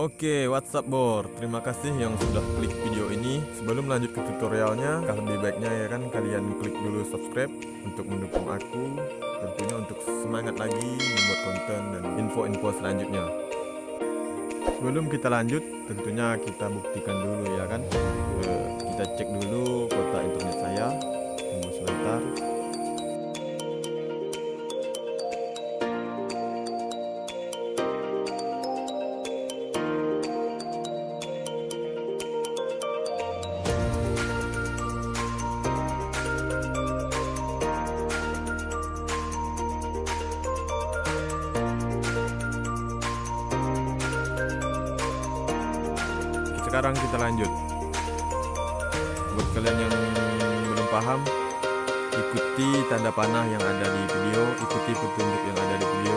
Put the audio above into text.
Oke, what's up bor? Terima kasih yang sudah klik video ini. Sebelum lanjut ke tutorialnya, lebih baiknya ya kan kalian klik dulu subscribe untuk mendukung aku, tentunya untuk semangat lagi membuat konten dan info-info selanjutnya. Sebelum kita lanjut, tentunya kita buktikan dulu ya kan. Kita cek dulu kuota internet saya. Tunggu sebentar. Sekarang kita lanjut. Buat kalian yang belum paham, ikuti tanda panah yang ada di video, ikuti petunjuk yang ada di video.